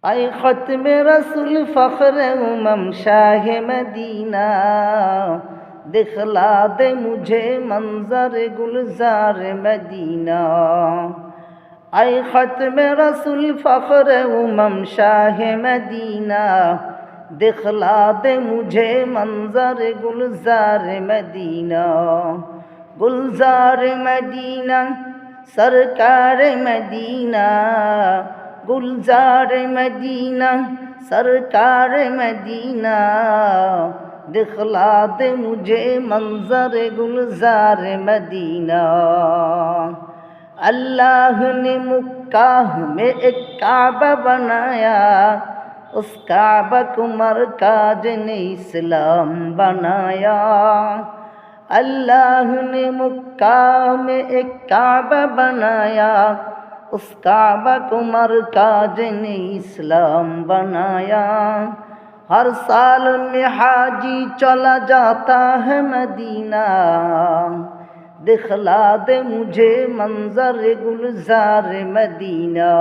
ऐ ख़त्म रसूल फ़ख्र उमम शाह मदीना, दिखला दे मुझे मंज़र गुलज़ार मदीना। ऐ ख़त्म रसूल फ़ख्र उमम शाह मदीना, दिखला दे मुझे मंज़र गुलज़ार मदीना। गुलज़ार मदीना सरकार मदीना, गुलज़ार मदीना सरकार मदीना, दिखला दे मुझे मंज़र गुलज़ार मदीना। अल्लाह ने मक्का में एक काबा बनाया, उस काबा को मरकज़ ने इस्लाम बनाया। अल्लाह ने मक्का में एक काबा बनाया, उस काबा को मरकज़ ने इस्लाम बनाया। हर साल में हाजी चला जाता है मदीना, दिखला दे मुझे मंज़र गुलज़ार मदीना।